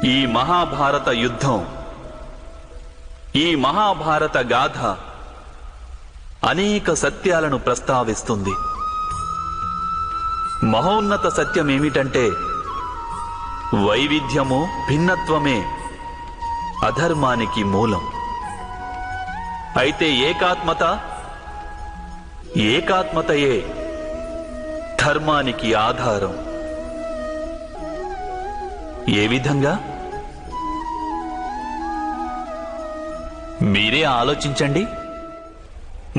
ఈ మహాభారత యుద్ధం, ఈ మహాభారత గాథ అనేక సత్యాలను ప్రస్తావిస్తుంది. మహోన్నత సత్యమేమిటంటే వైవిధ్యము, భిన్నత్వమే అధర్మానికి మూలం. అయితే ఏకాత్మతయే ధర్మానికి ఆధారం. ఏ విధంగా? మీరే ఆలోచించండి.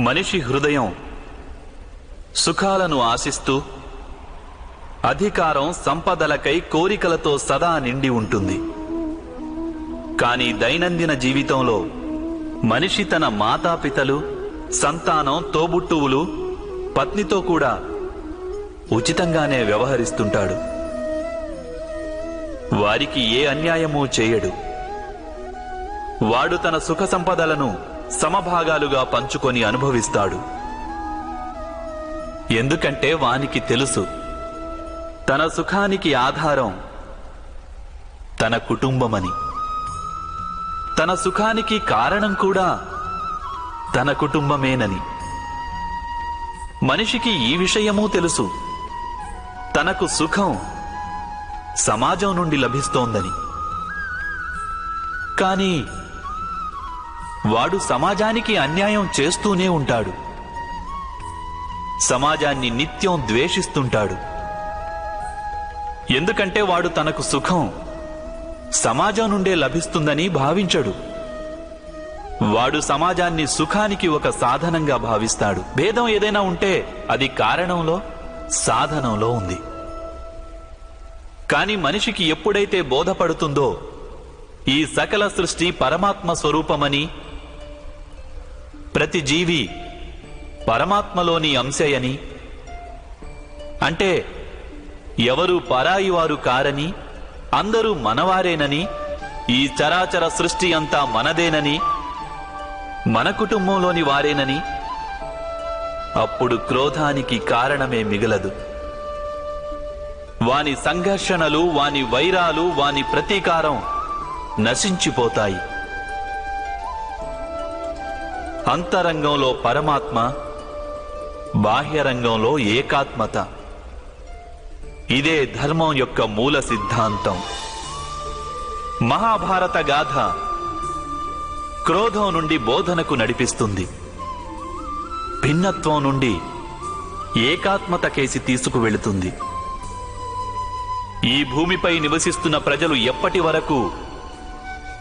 మనిషి హృదయం సుఖాలను ఆశిస్తూ, అధికారం, సంపదలకై కోరికలతో సదా నిండి ఉంటుంది. కానీ దైనందిన జీవితంలో మనిషి తన మాతాపితలు, సంతానం, తోబుట్టువులు, పత్నితో కూడా ఉచితంగానే వ్యవహరిస్తుంటాడు. వారికి ఏ అన్యాయమూ చేయడు. వాడు తన సుఖ సంపదలను సమభాగాలుగా పంచుకొని అనుభవిస్తాడు. ఎందుకంటే వానికి తెలుసు, తన సుఖానికి ఆధారం తన కుటుంబమని. తన సుఖానికి కారణం కూడా తన కుటుంబమేనని. మనిషికి ఈ విషయమూ తెలుసు, తనకు సుఖం సమాజం నుండి లభిస్తోందని. కానీ వాడు సమాజానికి అన్యాయం చేస్తూనే ఉంటాడు. సమాజాన్ని నిత్యం ద్వేషిస్తుంటాడు. ఎందుకంటే వాడు తనకు సుఖం సమాజం నుండే లభిస్తుందని భావించడు. వాడు సమాజాన్ని సుఖానికి ఒక సాధనంగా భావిస్తాడు. భేదం ఏదైనా ఉంటే అది కారణంలో, సాధనంలో ఉంది. కాని మనిషికి ఎప్పుడైతే బోధపడుతుందో ఈ సకల సృష్టి పరమాత్మ స్వరూపమని, ప్రతి జీవి పరమాత్మలోని అంశయని, అంటే ఎవరు పరాయి వారు కారని, అందరూ మనవారేనని, ఈ చరాచర సృష్టి అంతా మనదేనని, మన కుటుంబంలోని వారేనని, అప్పుడు క్రోధానికి కారణమే మిగలదు. వాని సంఘర్షణలు, వాని వైరాలు, వాని ప్రతీకారం నశించిపోతాయి. అంతరంగంలో పరమాత్మ, బాహ్యరంగంలో ఏకాత్మత. ఇదే ధర్మం యొక్క మూల సిద్ధాంతం. మహాభారత గాథ క్రోధం నుండి బోధనకు నడిపిస్తుంది. భిన్నత్వం నుండి ఏకాత్మత కేసి తీసుకువెళుతుంది. ఈ భూమిపై నివసిస్తున్న ప్రజలు ఎప్పటి వరకు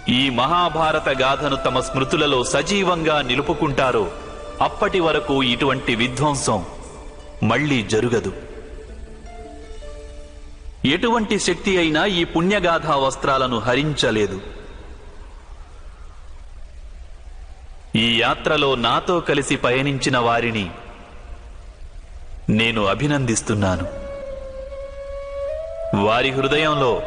ఈ మహాభారత గాథను తమ స్మృతులలో సజీవంగా నిలుపుకుంటారో అప్పటి వరకు ఇటువంటి విధ్వంసం మళ్లీ జరుగదు. ఎటువంటి శక్తి అయినా ఈ పుణ్యగాథా వస్త్రాలను హరించలేదు. ఈ యాత్రలో నాతో కలిసి పయనించిన వారిని నేను అభినందిస్తున్నాను. వారి హృదయంలో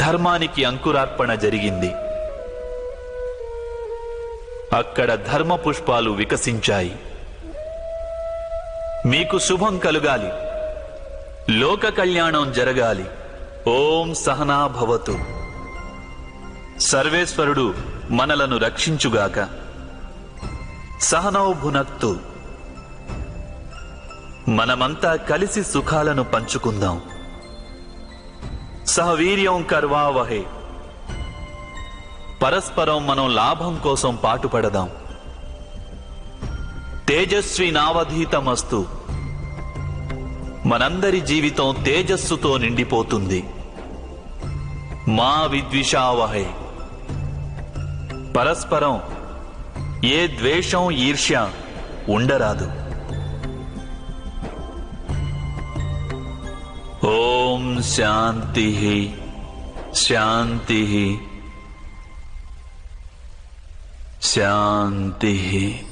ధర్మానికి అంకురార్పణ జరిగింది. అక్కడ ధర్మ పుష్పాలు వికసించాయి. మీకు శుభం కలుగాలి, లోక కళ్యాణం జరగాలి. ఓం సహనా భవతు. సర్వేశ్వరుడు మనలను రక్షించుగాక. సహనౌ భునక్తు. మనమంతా కలిసి సుఖాలను పంచుకుందాం. సహవీర్యం కర్వావహే. పరస్పరం మనం లాభం కోసం పాటుపడదాం. తేజస్వి నావధీతమస్తు. మనందరి జీవితం తేజస్సుతో నిండిపోతుంది. మా విద్విషావహే. పరస్పరం ఏ ద్వేషం, ఈర్ష్య ఉండరాదు. ఓం శాంతి శాంతి శాంతి.